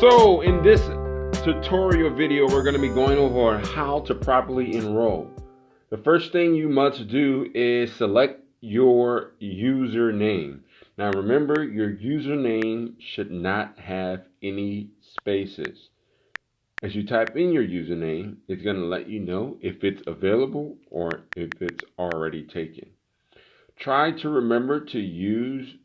So in this tutorial video, we're going to be going over how to properly enroll. The first thing you must do is select your username. Now remember, your username should not have any spaces. As you type in your username, it's going to let you know if it's available or if it's already taken. Try to remember to use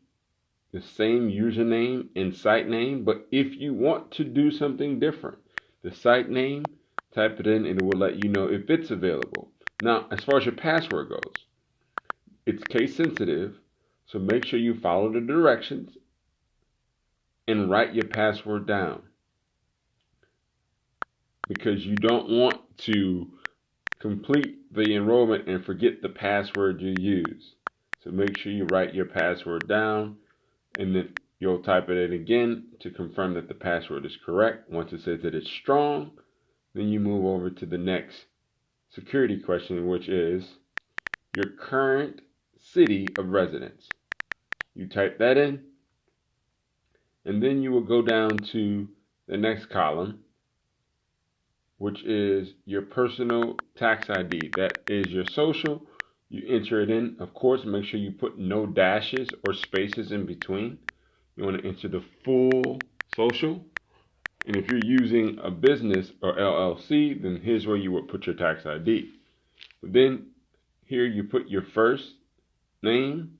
the same username and site name, but if you want to do something different, the site name, type it in and it will let you know if it's available. Now, as far as your password goes, it's case sensitive, so make sure you follow the directions and write your password down, because you don't want to complete the enrollment and forget the password you use. So make sure you write your password down, and then you'll type it in again to confirm that the password is correct. Once it says that it's strong, then you move over to the next security question, which is your current city of residence. You type that in, and then you will go down to the next column, which is your personal tax ID. That is your social. You enter it in. Of course, make sure you put no dashes or spaces in between. You want to enter the full social. And if you're using a business or LLC, then here's where you would put your tax ID. But then here you put your first name,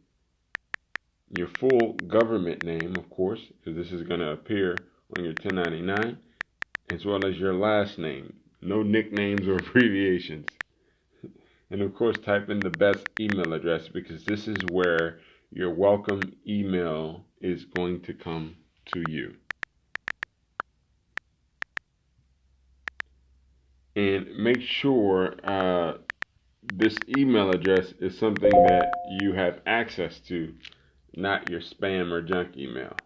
your full government name, of course, because this is going to appear on your 1099, as well as your last name. No nicknames or abbreviations. And of course, type in the best email address, because this is where your welcome email is going to come to you. And make sure this email address is something that you have access to, not your spam or junk email.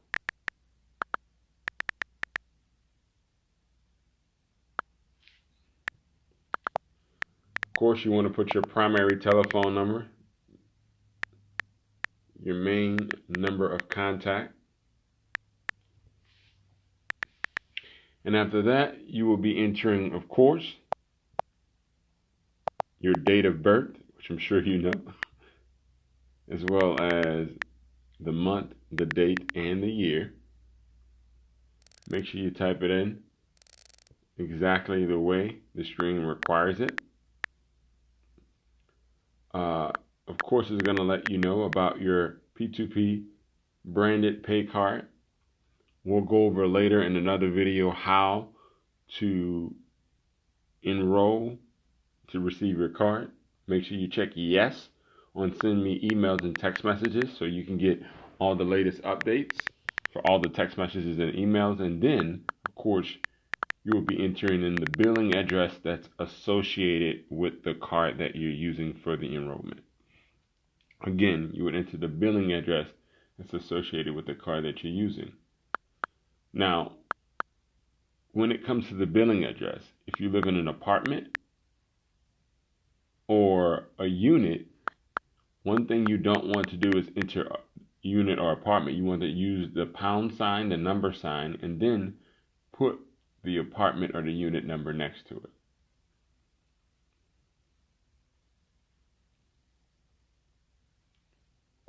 Of course, you want to put your primary telephone number, your main number of contact, and after that, you will be entering, of course, your date of birth, which I'm sure you know, as well as the month, the date, and the year. Make sure you type it in exactly the way the screen requires it. Of course, it's going to let you know about your P2P branded pay card. We'll go over later in another video how to enroll to receive your card. Make sure you check yes on send me emails and text messages so you can get all the latest updates for all the text messages and emails. And then, of course, you will be entering in the billing address that's associated with the card that you're using for the enrollment. Again, you would enter the billing address that's associated with the card that you're using. Now, when it comes to the billing address, if you live in an apartment or a unit, one thing you don't want to do is enter a unit or apartment. You want to use the pound sign, the number sign, and then put the apartment or the unit number next to it.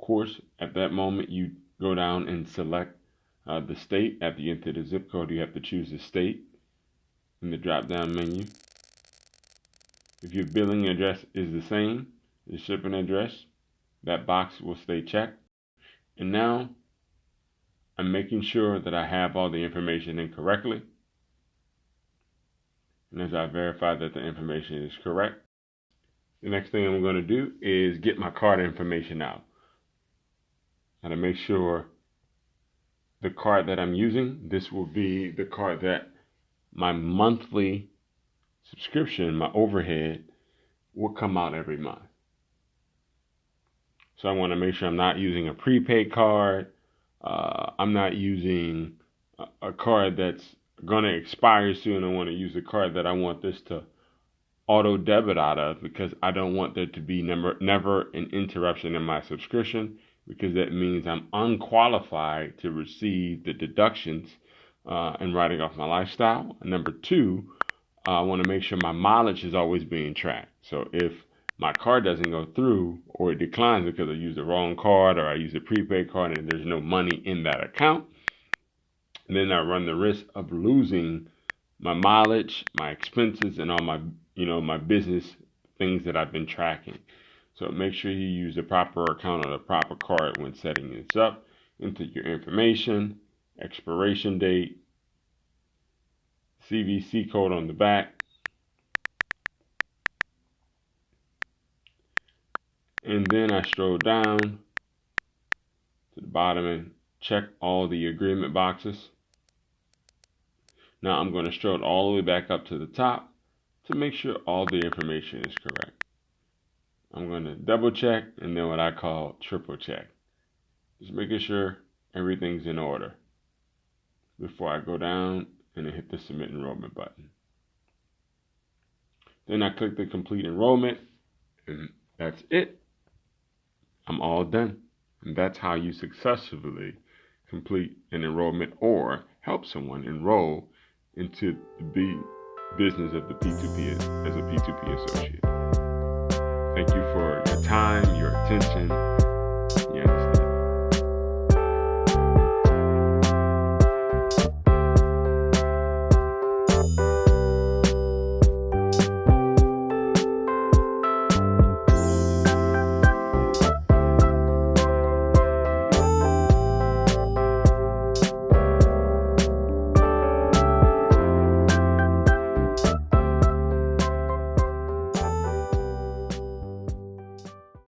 Of course, at that moment, you go down and select the state. After you enter the zip code, you have to choose the state in the drop-down menu. If your billing address is the same, the shipping address, that box will stay checked. And now, I'm making sure that I have all the information in correctly. And as I verify that the information is correct, the next thing I'm going to do is get my card information out. Now, to make sure the card that I'm using, this will be the card that my monthly subscription, my overhead, will come out every month. So I want to make sure I'm not using a prepaid card. I'm not using a card that's going to expire soon. I want to use a card that I want this to auto debit out of, because I don't want there to be never an interruption in my subscription, because that means I'm unqualified to receive the deductions and writing off my lifestyle. Number two, I want to make sure my mileage is always being tracked. So if my card doesn't go through or it declines because I use the wrong card or I use a prepaid card and there's no money in that account, then I run the risk of losing my mileage, my expenses, and all my, my business things that I've been tracking. So make sure you use the proper account or the proper card when setting this up. Enter your information, expiration date, CVC code on the back, and then I scroll down to the bottom and check all the agreement boxes. Now I'm going to scroll all the way back up to the top to make sure all the information is correct. I'm going to double check and then what I call triple check. Just making sure everything's in order before I go down and hit the submit enrollment button. Then I click the complete enrollment and that's it. I'm all done. And that's how you successfully complete an enrollment or help someone enroll into the business of the P2P as a P2P associate. Thank you for your time, your attention.